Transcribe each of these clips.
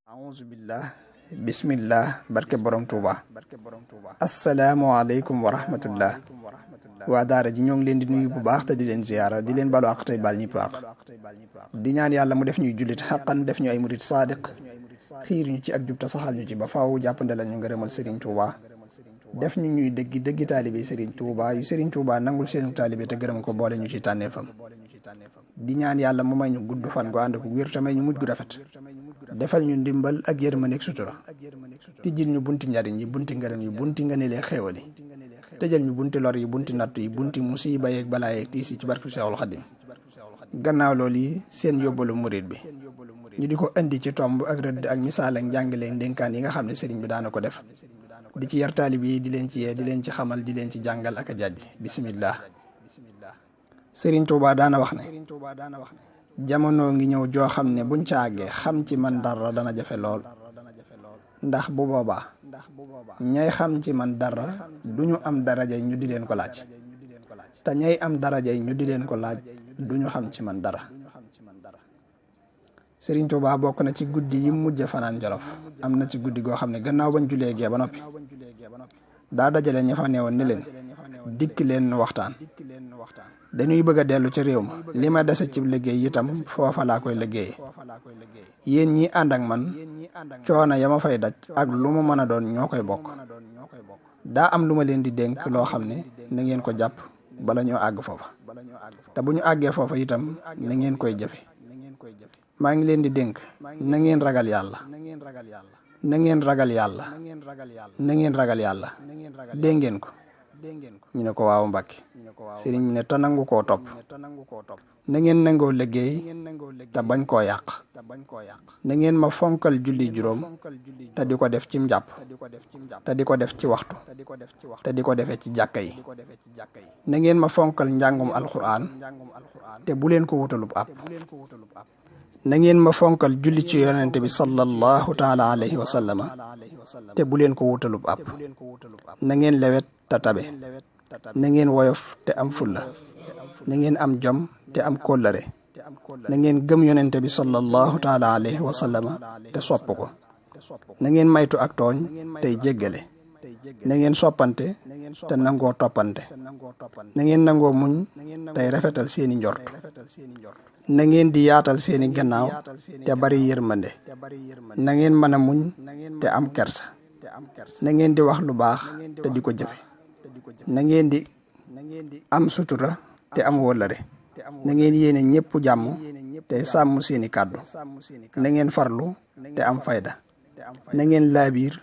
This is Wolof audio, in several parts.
auzu billah bismillah barke borom Touba asalaamualeykum wa rahmatullah waa daara ji ñoo ngi leen di nuyu bu baax te di leen ziyaara di leen balu àq tey baal ñëpp àq di ñaan yàlla mu def ñuy jullit xaqan def ñu ay murit saadiq xiir ñu ci ak jub te saxal ñu ci ba faaw jàppandalal ñu ngërëmal Serigne Touba def ñu ñuy dëggi taalibe Serigne Touba yu Serigne Touba nangul seenu taalibe te gërëm ko boole ñu ci tànneefam di ñaan yàlla mu may ñu gudd fan gu ànd ko wér te may ñu mujj gu rafet defal ñu ndimbal ak yërmande ak sutura tijjil ñu bunti njariñ yi bunti ngërëm yi bunti ngëneelee xéewal yi tëjal ñu bunti lor yi bunti nattu yi bunti musiba yeeg balaa yeeg tiis yi ci barke Seexul Xadim gannaaw loolu yi seen yóbbalu murid bi ñu di ko indi ci tomb ak rëdd ak misaal ak njàngale ndénkaan yi nga xam ne sëriñ bi daana ko def di ci yar taalib yi di leen ci yee di leen ci xamal di leen ci jàngal ak a jàjj bismillah Sëriñ Tuubaa daana wax ne jamono ngi ñëw joo xam ne buñ ca àggee xam ci man dara dana jafe lool ndax bu boobaa ñay xam ci man dara duñu am darajay ñu di leen ko laaj te ñay am darajay ñu di leen ko laaj duñu xam ci man dara. Sëriñ Tuubaa bokk na ci guddi yi mujj fanaan Jolof am na ci guddi goo xam ne gannaaw bañ julee gee ba noppi daa dajale ña fa newoon ne leen dikk leen waxtaan dañuy bëgg a dellu ci réew ma li ma dese ci liggéey itam foofa laa koy liggéeyee yéen ñi ànd ak man coono ya ma fay daj ak lu mu mën a doon ñoo koy bokk daa am lu ma leen di dénk loo xam ne na ngeen ko jàpp bala ñoo àgg foofa te bu ñu àggee foofa itam na ngeen koy jëfe maa ngi leen di dénk na ngeen ragal yàlla na ngeen ragal yàlla na ngeen ragal yàlla dégg ngeen ko ñu ne ko waaw Mbàkke sëriñ bi ne te nangu koo topp na ngeen nangoo liggéey te bañ koo yàq na ngeen ma fonkal julli juróom te di ko def ci njàpp te di ko def ci waxtu te di ko defee ci jàkka yi na ngeen ma fonkal njàngum alxuraan te bu leen ko wutalub àpp na ngeen ma fonkal julli ci yonente bi sallallahu taala alayhi wa sallama te bu leen ko wutalub àpp na ngeen lewet te tabe na ngeen woyof te am fulla na ngeen am jom te am kóllëre na ngeen gëm yonente bi sallallahu taala alayhi wa sallama te sopp ko na ngeen maytu ak tooñ tey jéggale na ngeen soppante te nangoo toppante na ngeen nangoo muñ tey rafetal seeni njort na ngeen di yaatal seeni gannaaw te bari yërmande na ngeen mën a muñ te am kersa na ngeen di wax lu baax te di ko jëfe na ngeen di am sutura te am wóllëre na ngeen yéene ñëpp jàmm te sàmm seeni kàddu na ngeen farlu te am fayda na ngeen laabiir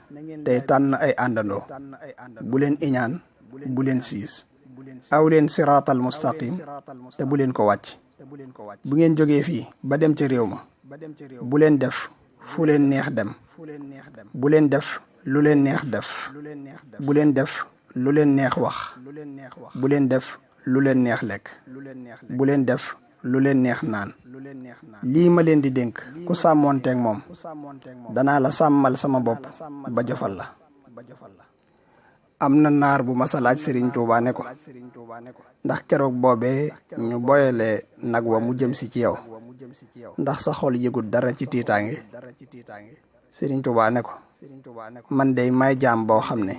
tey tànn ay àndandoo bu leen iñaan bu leen siis aw leen siraatal mustaqim te bu leen ko wàcc bu ngeen jógee fii ba dem ci réew ma bu leen def fu leen neex dem bu leen def lu leen neex def bu leen def lu leen neex wax bu leen def lu leen neex lekk bu leen def lu leen neex naan lii ma leen di dénk ku sàmmoonteeg moom danaa la sàmmal sama bopp ba jofal la. am na naar bu masa laaj Sëriñ Tuubaa ne ko ndax keroog boobee ñu boyale nag wa mu jëm si ci yow ndax sa xol yëgut dara ci tiitaange Sëriñ Tuubaa ne ko man dey may jaam boo xam ne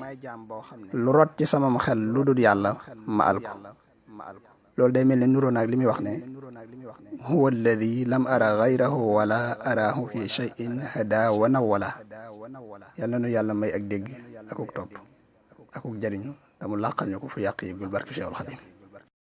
lu rot ci sama xel lu dul yàlla ma al ko loolu day mel ne nuroo naag li muy wax ne huwa alladi lam ara gayrahu wala arahu fi cheyin hada wa nawala yàlla nu yàlla may ak dégg akuk topp akuk jariñu damu làqal ñu ko fu yàq yi bul barki Seexul Xadim